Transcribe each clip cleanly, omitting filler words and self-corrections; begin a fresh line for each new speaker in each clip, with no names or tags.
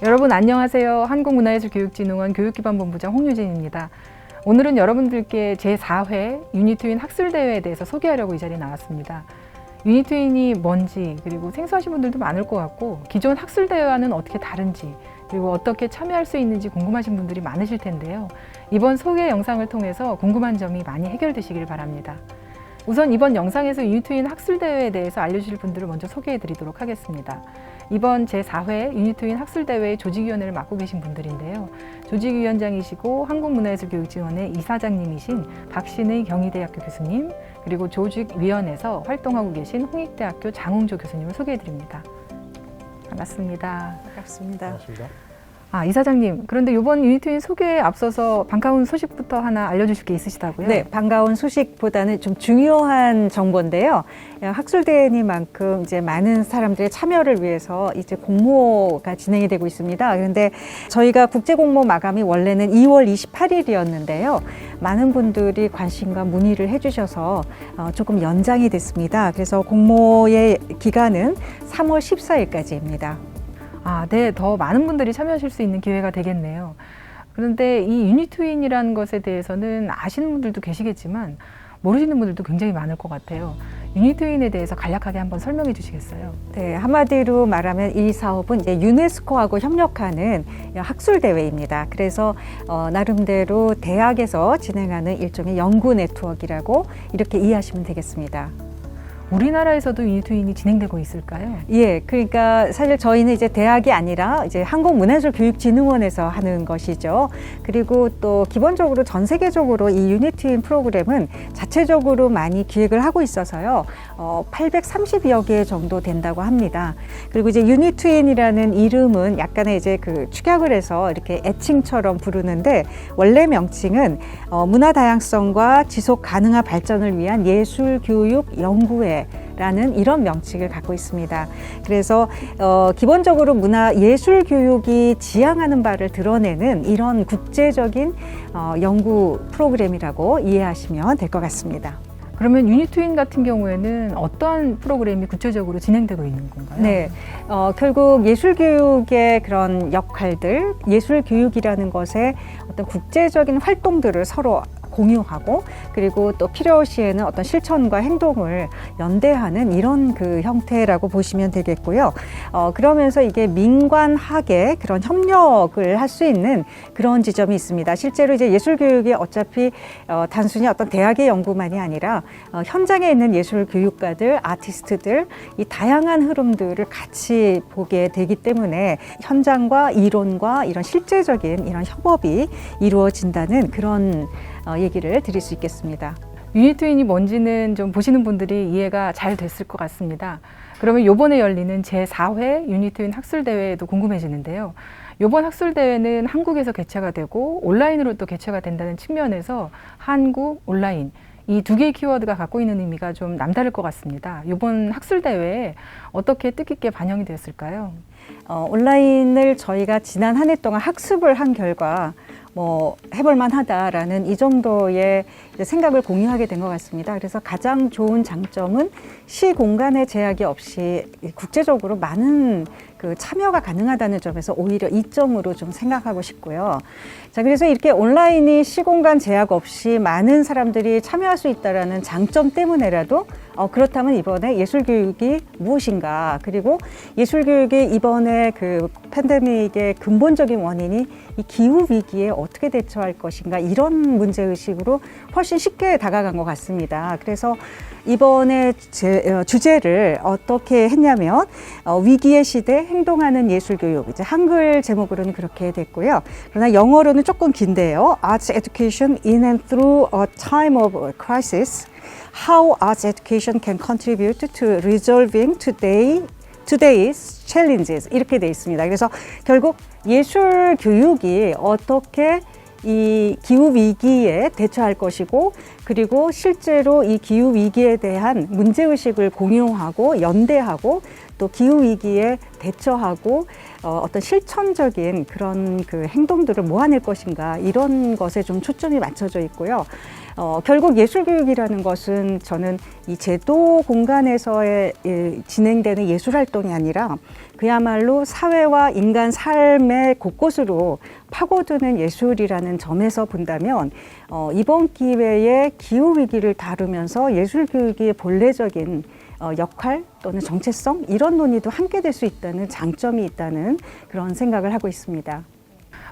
여러분 안녕하세요. 한국문화예술교육진흥원 교육기반본부장 홍유진입니다. 오늘은 여러분들께 제4회 유니트윈 학술대회에 대해서 소개하려고 이 자리에 나왔습니다. 유니트윈이 뭔지, 그리고 생소하신 분들도 많을 것 같고 기존 학술대회와는 어떻게 다른지, 그리고 어떻게 참여할 수 있는지 궁금하신 분들이 많으실 텐데요. 이번 소개 영상을 통해서 궁금한 점이 많이 해결되시길 바랍니다. 우선 이번 영상에서 유니트윈 학술대회에 대해서 알려주실 분들을 먼저 소개해 드리도록 하겠습니다. 이번 제4회 유니트윈 학술대회 조직위원회를 맡고 계신 분들인데요. 조직위원장이시고 한국문화예술교육진흥원의 이사장님이신 박신의 경희대학교 교수님, 그리고 조직위원회에서 활동하고 계신 홍익대학교 장홍조 교수님을 소개해 드립니다. 반갑습니다.
반갑습니다.
이사장님, 그런데 이번 유니트윈 소개에 앞서서 반가운 소식부터 하나 알려주실 게 있으시다고요?
네, 반가운 소식보다는 좀 중요한 정보인데요. 학술대회니만큼 이제 많은 사람들의 참여를 위해서 이제 공모가 진행이 되고 있습니다. 그런데 저희가 국제공모 마감이 원래는 2월 28일이었는데요. 많은 분들이 관심과 문의를 해주셔서 조금 연장이 됐습니다. 그래서 공모의 기간은 3월 14일까지입니다.
네, 더 많은 분들이 참여하실 수 있는 기회가 되겠네요. 그런데 이 유니트윈이라는 것에 대해서는 아시는 분들도 계시겠지만 모르시는 분들도 굉장히 많을 것 같아요. 유니트윈에 대해서 간략하게 한번 설명해 주시겠어요?
네, 한마디로 말하면 이 사업은 이제 유네스코하고 협력하는 학술대회입니다. 그래서 나름대로 대학에서 진행하는 일종의 연구 네트워크라고 이렇게 이해하시면 되겠습니다.
우리나라에서도 유니트윈이 진행되고 있을까요?
예, 그러니까 사실 저희는 이제 대학이 아니라 이제 한국문화예술교육진흥원에서 하는 것이죠. 그리고 또 기본적으로 전 세계적으로 이 유니트윈 프로그램은 자체적으로 많이 기획을 하고 있어서요. 830여 개 정도 된다고 합니다. 그리고 이제 유니트윈이라는 이름은 약간의 이제 그 축약을 해서 이렇게 애칭처럼 부르는데 원래 명칭은 문화 다양성과 지속 가능한 발전을 위한 예술교육 연구회 라는 이런 명칭을 갖고 있습니다. 그래서 기본적으로 문화 예술 교육이 지향하는 바를 드러내는 이런 국제적인 연구 프로그램이라고 이해하시면 될 것 같습니다.
그러면 유니트윈 같은 경우에는 어떠한 프로그램이 구체적으로 진행되고 있는 건가요?
네, 결국 예술교육의 그런 역할들, 예술교육이라는 것의 어떤 국제적인 활동들을 서로 공유하고 그리고 또 필요시에는 어떤 실천과 행동을 연대하는 이런 그 형태라고 보시면 되겠고요. 그러면서 이게 민관학의 그런 협력을 할 수 있는 그런 지점이 있습니다. 실제로 이제 예술교육이 어차피 단순히 어떤 대학의 연구만이 아니라 현장에 있는 예술교육가들, 아티스트들 이 다양한 흐름들을 같이 보게 되기 때문에 현장과 이론과 이런 실제적인 이런 협업이 이루어진다는 그런 얘기를 드릴 수 있겠습니다.
유니트윈이 뭔지는 좀 보시는 분들이 이해가 잘 됐을 것 같습니다. 그러면 이번에 열리는 제4회 유니트윈 학술대회도 궁금해지는데요. 이번 학술대회는 한국에서 개최가 되고 온라인으로 또 개최가 된다는 측면에서 한국, 온라인 이 두 개의 키워드가 갖고 있는 의미가 좀 남다를 것 같습니다. 이번 학술대회에 어떻게 뜻깊게 반영이 되었을까요?
온라인을 저희가 지난 한 해 동안 학습을 한 결과 해볼만 하다라는 이 정도의 생각을 공유하게 된 것 같습니다. 그래서 가장 좋은 장점은 시공간의 제약이 없이 국제적으로 많은 그 참여가 가능하다는 점에서 오히려 이점으로 좀 생각하고 싶고요. 자, 그래서 이렇게 온라인이 시공간 제약 없이 많은 사람들이 참여할 수 있다라는 장점 때문에라도 그렇다면 이번에 예술교육이 무엇인가, 그리고 예술교육이 이번에 그 팬데믹의 근본적인 원인이 이 기후위기에 어떻게 대처할 것인가, 이런 문제의식으로 훨씬 쉽게 다가간 것 같습니다. 그래서 이번에 주제를 어떻게 했냐면 위기의 시대 행동하는 예술교육, 이제 한글 제목으로는 그렇게 됐고요. 그러나 영어로는 조금 긴데요. Arts Education in and through a time of crisis. How arts education can contribute to resolving today's challenges, 이렇게 돼 있습니다. 그래서 결국 예술 교육이 어떻게 이 기후 위기에 대처할 것이고, 그리고 실제로 이 기후 위기에 대한 문제 의식을 공유하고 연대하고 또 기후 위기에 대처하고 어떤 실천적인 그런 그 행동들을 모아낼 것인가, 이런 것에 좀 초점이 맞춰져 있고요. 결국 예술교육이라는 것은 저는 이 제도 공간에서의 진행되는 예술활동이 아니라 그야말로 사회와 인간 삶의 곳곳으로 파고드는 예술이라는 점에서 본다면 이번 기회에 기후위기를 다루면서 예술교육의 본래적인 역할 또는 정체성 이런 논의도 함께 될 수 있다는 장점이 있다는 그런 생각을 하고 있습니다.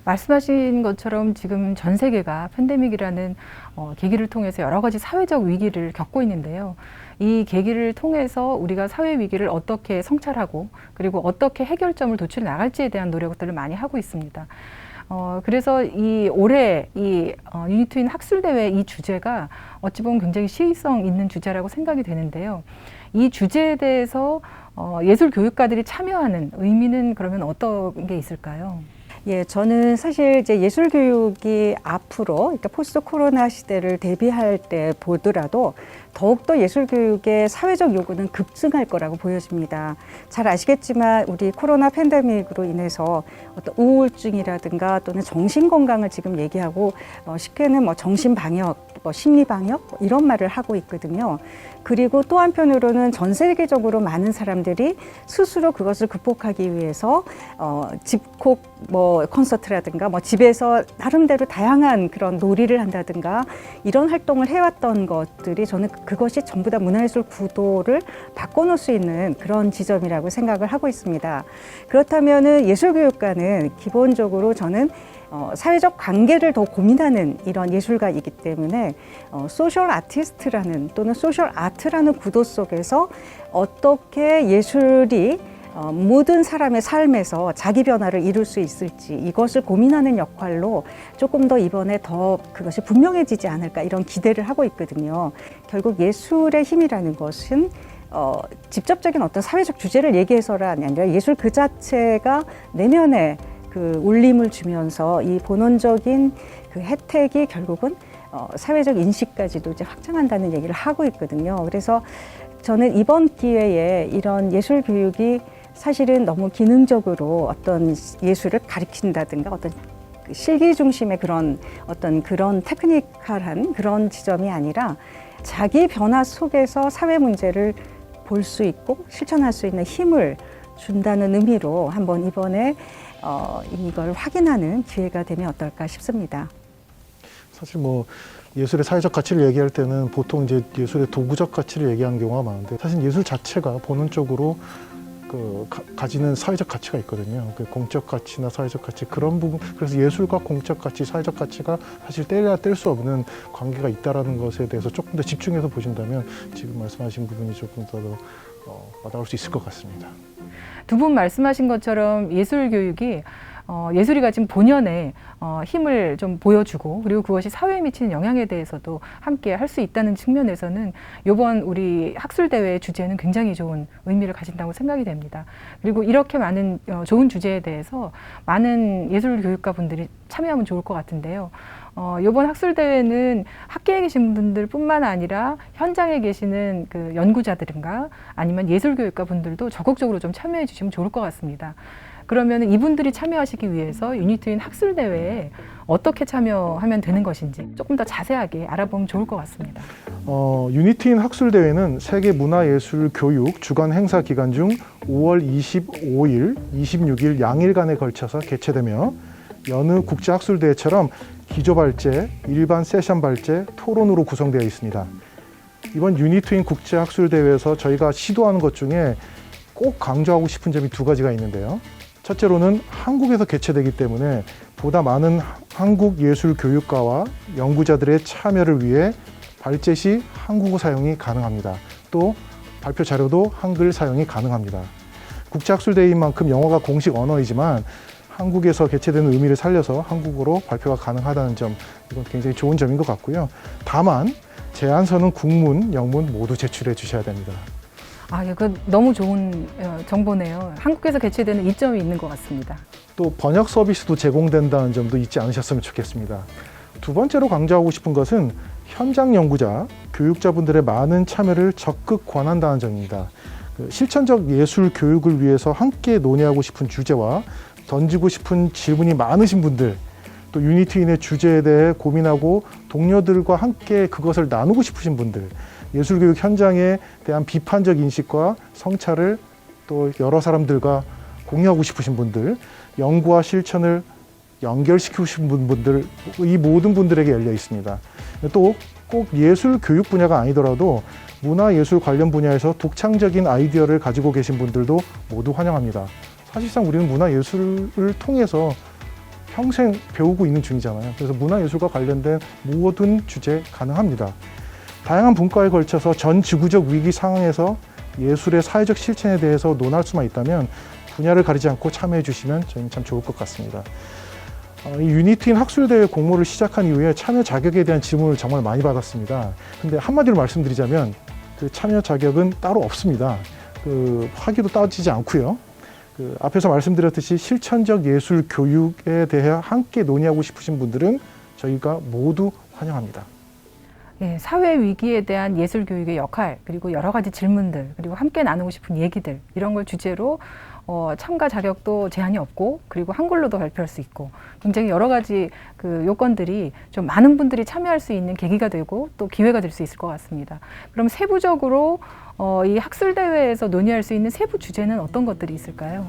말씀하신 것처럼 지금 전 세계가 팬데믹이라는 계기를 통해서 여러 가지 사회적 위기를 겪고 있는데요. 이 계기를 통해서 우리가 사회 위기를 어떻게 성찰하고 그리고 어떻게 해결점을 도출해 나갈지에 대한 노력들을 많이 하고 있습니다. 그래서 올해 유니트윈 학술대회 이 주제가 어찌 보면 굉장히 시의성 있는 주제라고 생각이 되는데요. 이 주제에 대해서 예술 교육가들이 참여하는 의미는 그러면 어떤 게 있을까요?
예, 저는 사실 이제 예술 교육이 앞으로, 그러니까 포스트 코로나 시대를 대비할 때 보더라도 더욱더 예술 교육의 사회적 요구는 급증할 거라고 보여집니다. 잘 아시겠지만 우리 코로나 팬데믹으로 인해서 어떤 우울증이라든가 또는 정신 건강을 지금 얘기하고 쉽게는 정신 방역, 심리 방역 이런 말을 하고 있거든요. 그리고 또 한편으로는 전 세계적으로 많은 사람들이 스스로 그것을 극복하기 위해서 집콕 콘서트라든가 집에서 나름대로 다양한 그런 놀이를 한다든가 이런 활동을 해왔던 것들이 저는 그것이 전부 다 문화예술 구도를 바꿔놓을 수 있는 그런 지점이라고 생각을 하고 있습니다. 그렇다면은 예술교육과는 기본적으로 저는 사회적 관계를 더 고민하는 이런 예술가이기 때문에 소셜 아티스트라는 또는 소셜 아트라는 구도 속에서 어떻게 예술이 모든 사람의 삶에서 자기 변화를 이룰 수 있을지 이것을 고민하는 역할로 조금 더 이번에 더 그것이 분명해지지 않을까 이런 기대를 하고 있거든요. 결국 예술의 힘이라는 것은 직접적인 어떤 사회적 주제를 얘기해서가 아니라 예술 그 자체가 내면에 그 울림을 주면서 이 본원적인 그 혜택이 결국은 사회적 인식까지도 이제 확장한다는 얘기를 하고 있거든요. 그래서 저는 이번 기회에 이런 예술 교육이 사실은 너무 기능적으로 어떤 예술을 가르친다든가 어떤 실기 중심의 그런 테크니컬한 그런 지점이 아니라 자기 변화 속에서 사회 문제를 볼 수 있고 실천할 수 있는 힘을 준다는 의미로 한번 이번에 이걸 확인하는 기회가 되면 어떨까 싶습니다.
사실 예술의 사회적 가치를 얘기할 때는 보통 이제 예술의 도구적 가치를 얘기하는 경우가 많은데 사실 예술 자체가 본원적으로 가지는 사회적 가치가 있거든요. 공적 가치나 사회적 가치 그런 부분. 그래서 예술과 공적 가치, 사회적 가치가 사실 떼야 뗄 수 없는 관계가 있다라는 것에 대해서 조금 더 집중해서 보신다면 지금 말씀하신 부분이 조금 더 와닿을 수 있을 것 같습니다.
두 분 말씀하신 것처럼 예술 교육이 예술이 가진 본연의 힘을 좀 보여주고 그리고 그것이 사회에 미치는 영향에 대해서도 함께 할 수 있다는 측면에서는 이번 우리 학술대회의 주제는 굉장히 좋은 의미를 가진다고 생각이 됩니다. 그리고 이렇게 많은 좋은 주제에 대해서 많은 예술 교육가 분들이 참여하면 좋을 것 같은데요. 이번 학술대회는 학계에 계신 분들뿐만 아니라 현장에 계시는 그 연구자들인가 아니면 예술교육가 분들도 적극적으로 좀 참여해 주시면 좋을 것 같습니다. 그러면 이분들이 참여하시기 위해서 유니트윈 학술대회에 어떻게 참여하면 되는 것인지 조금 더 자세하게 알아보면 좋을 것 같습니다.
유니트윈 학술대회는 세계문화예술교육 주간 행사 기간 중 5월 25일, 26일 양일간에 걸쳐서 개최되며 여느 국제학술대회처럼 기조발제, 일반 세션 발제, 토론으로 구성되어 있습니다. 이번 유니트윈 국제학술대회에서 저희가 시도하는 것 중에 꼭 강조하고 싶은 점이 두 가지가 있는데요. 첫째로는 한국에서 개최되기 때문에 보다 많은 한국 예술 교육가와 연구자들의 참여를 위해 발제 시 한국어 사용이 가능합니다. 또 발표 자료도 한글 사용이 가능합니다. 국제학술대회인 만큼 영어가 공식 언어이지만 한국에서 개최되는 의미를 살려서 한국어로 발표가 가능하다는 점, 이건 굉장히 좋은 점인 것 같고요. 다만 제안서는 국문, 영문 모두 제출해 주셔야 됩니다.
그 너무 좋은 정보네요. 한국에서 개최되는 이점이 있는 것 같습니다.
또 번역 서비스도 제공된다는 점도 잊지 않으셨으면 좋겠습니다. 두 번째로 강조하고 싶은 것은 현장 연구자, 교육자분들의 많은 참여를 적극 권한다는 점입니다. 실천적 예술 교육을 위해서 함께 논의하고 싶은 주제와 던지고 싶은 질문이 많으신 분들, 또 유니트인의 주제에 대해 고민하고 동료들과 함께 그것을 나누고 싶으신 분들, 예술교육 현장에 대한 비판적 인식과 성찰을 또 여러 사람들과 공유하고 싶으신 분들, 연구와 실천을 연결시키고 싶은 분들, 이 모든 분들에게 열려 있습니다. 또 꼭 예술 교육 분야가 아니더라도 문화예술 관련 분야에서 독창적인 아이디어를 가지고 계신 분들도 모두 환영합니다. 사실상 우리는 문화예술을 통해서 평생 배우고 있는 중이잖아요. 그래서 문화예술과 관련된 모든 주제 가능합니다. 다양한 분과에 걸쳐서 전 지구적 위기 상황에서 예술의 사회적 실천에 대해서 논할 수만 있다면 분야를 가리지 않고 참여해 주시면 저희는 참 좋을 것 같습니다. 이 유니트인 학술대회 공모를 시작한 이후에 참여 자격에 대한 질문을 정말 많이 받았습니다. 근데 한마디로 말씀드리자면 그 참여 자격은 따로 없습니다. 학위도 따지지 않고요. 앞에서 말씀드렸듯이 실천적 예술 교육에 대해 함께 논의하고 싶으신 분들은 저희가 모두 환영합니다.
예, 사회 위기에 대한 예술 교육의 역할, 그리고 여러 가지 질문들, 그리고 함께 나누고 싶은 얘기들, 이런 걸 주제로 참가 자격도 제한이 없고, 그리고 한글로도 발표할 수 있고, 굉장히 여러 가지 그 요건들이 좀 많은 분들이 참여할 수 있는 계기가 되고 또 기회가 될 수 있을 것 같습니다. 그럼 세부적으로 이 학술대회에서 논의할 수 있는 세부 주제는 어떤 것들이 있을까요?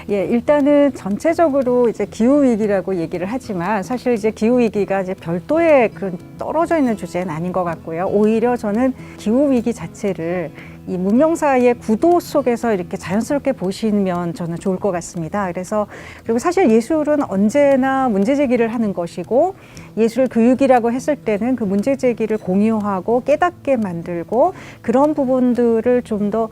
예, 일단은 전체적으로 이제 기후위기라고 얘기를 하지만 사실 이제 기후위기가 이제 별도의 그런 떨어져 있는 주제는 아닌 것 같고요. 오히려 저는 기후위기 자체를 이 문명사의 구도 속에서 이렇게 자연스럽게 보시면 저는 좋을 것 같습니다. 그리고 사실 예술은 언제나 문제제기를 하는 것이고, 예술 교육이라고 했을 때는 그 문제제기를 공유하고 깨닫게 만들고, 그런 부분들을 좀 더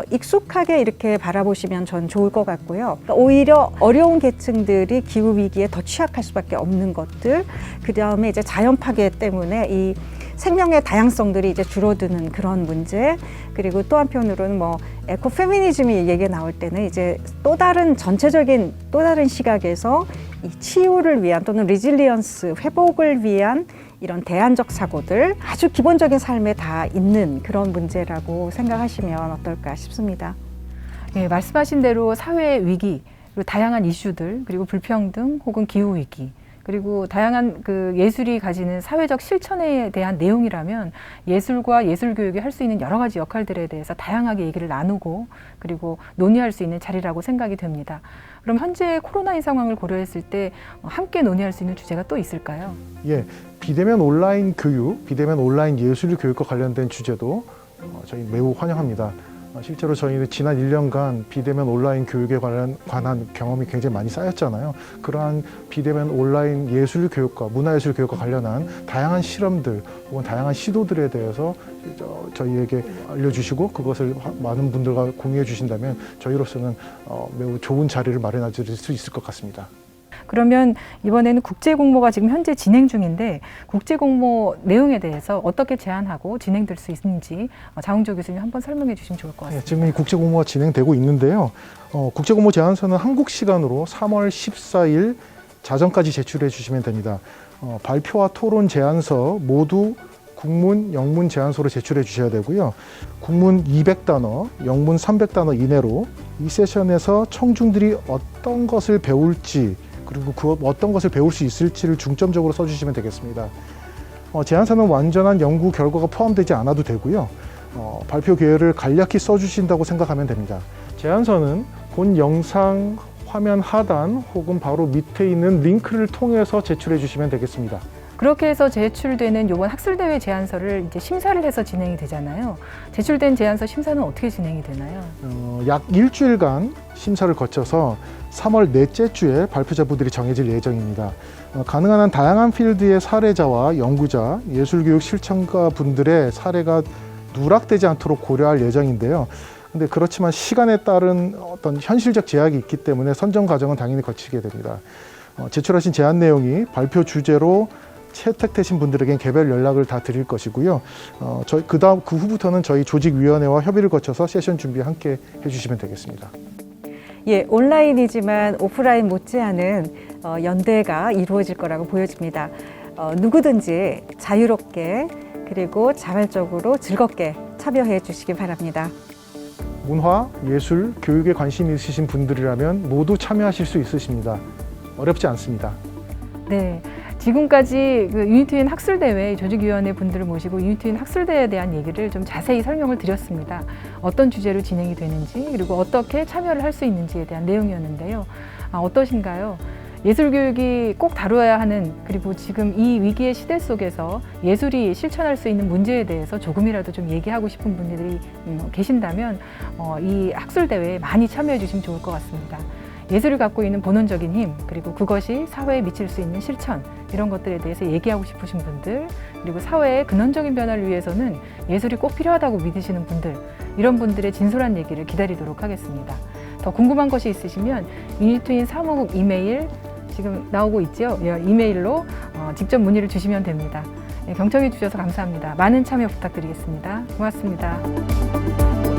익숙하게 이렇게 바라보시면 전 좋을 것 같고요. 그러니까 오히려 어려운 계층들이 기후위기에 더 취약할 수밖에 없는 것들, 그 다음에 이제 자연 파괴 때문에 이 생명의 다양성들이 이제 줄어드는 그런 문제, 그리고 또 한편으로는 뭐 에코 페미니즘이 얘기가 나올 때는 이제 또 다른 전체적인 또 다른 시각에서 이 치유를 위한 또는 리질리언스, 회복을 위한 이런 대안적 사고들, 아주 기본적인 삶에 다 있는 그런 문제라고 생각하시면 어떨까 싶습니다.
예, 말씀하신 대로 사회 위기, 그리고 다양한 이슈들, 그리고 불평등 혹은 기후 위기, 그리고 다양한 그 예술이 가지는 사회적 실천에 대한 내용이라면 예술과 예술 교육이 할 수 있는 여러 가지 역할들에 대해서 다양하게 얘기를 나누고 그리고 논의할 수 있는 자리라고 생각이 됩니다. 그럼 현재 코로나19 상황을 고려했을 때 함께 논의할 수 있는 주제가 또 있을까요?
예, 비대면 온라인 교육, 비대면 온라인 예술 교육과 관련된 주제도 저희 매우 환영합니다. 실제로 저희는 지난 1년간 비대면 온라인 교육에 관한 경험이 굉장히 많이 쌓였잖아요. 그러한 비대면 온라인 예술 교육과 문화예술 교육과 관련한 다양한 실험들 혹은 다양한 시도들에 대해서 저희에게 알려주시고 그것을 많은 분들과 공유해 주신다면 저희로서는 매우 좋은 자리를 마련해 드릴 수 있을 것 같습니다.
그러면 이번에는 국제공모가 지금 현재 진행 중인데 국제공모 내용에 대해서 어떻게 제안하고 진행될 수 있는지 장흥조 교수님 한번 설명해 주시면 좋을 것 같습니다.
네, 지금 이 국제공모가 진행되고 있는데요. 국제공모 제안서는 한국 시간으로 3월 14일 자정까지 제출해 주시면 됩니다. 발표와 토론 제안서 모두 국문, 영문 제안서로 제출해 주셔야 되고요. 국문 200단어, 영문 300단어 이내로 이 세션에서 청중들이 어떤 것을 배울지 그리고 그 어떤 것을 배울 수 있을지를 중점적으로 써주시면 되겠습니다. 제안서는 완전한 연구 결과가 포함되지 않아도 되고요. 발표 기회를 간략히 써주신다고 생각하면 됩니다. 제안서는 본 영상 화면 하단 혹은 바로 밑에 있는 링크를 통해서 제출해 주시면 되겠습니다.
그렇게 해서 제출되는 이번 학술대회 제안서를 이제 심사를 해서 진행이 되잖아요. 제출된 제안서 심사는 어떻게 진행이 되나요?
약 일주일간 심사를 거쳐서 3월 넷째 주에 발표자분들이 정해질 예정입니다. 가능한 한 다양한 필드의 사례자와 연구자, 예술교육 실천가 분들의 사례가 누락되지 않도록 고려할 예정인데요. 근데 그렇지만 시간에 따른 어떤 현실적 제약이 있기 때문에 선정 과정은 당연히 거치게 됩니다. 제출하신 제안 내용이 발표 주제로 채택되신 분들에겐 개별 연락을 다 드릴 것이고요. 그 후부터는 저희 조직위원회와 협의를 거쳐서 세션 준비 함께 해주시면 되겠습니다.
예, 온라인이지만 오프라인 못지않은 연대가 이루어질 거라고 보여집니다. 누구든지 자유롭게 그리고 자발적으로 즐겁게 참여해 주시기 바랍니다.
문화, 예술, 교육에 관심이 있으신 분들이라면 모두 참여하실 수 있으십니다. 어렵지 않습니다.
네, 지금까지 그 유니트윈 학술대회 조직위원회 분들을 모시고 유니트윈 학술대회에 대한 얘기를 좀 자세히 설명을 드렸습니다. 어떤 주제로 진행이 되는지 그리고 어떻게 참여를 할 수 있는지에 대한 내용이었는데요. 어떠신가요? 예술교육이 꼭 다루어야 하는 그리고 지금 이 위기의 시대 속에서 예술이 실천할 수 있는 문제에 대해서 조금이라도 좀 얘기하고 싶은 분들이 계신다면 이 학술대회에 많이 참여해 주시면 좋을 것 같습니다. 예술이 갖고 있는 본원적인 힘 그리고 그것이 사회에 미칠 수 있는 실천 이런 것들에 대해서 얘기하고 싶으신 분들 그리고 사회의 근원적인 변화를 위해서는 예술이 꼭 필요하다고 믿으시는 분들 이런 분들의 진솔한 얘기를 기다리도록 하겠습니다. 더 궁금한 것이 있으시면 유니트윈 사무국 이메일 지금 나오고 있죠? 이메일로 직접 문의를 주시면 됩니다. 경청해 주셔서 감사합니다. 많은 참여 부탁드리겠습니다. 고맙습니다.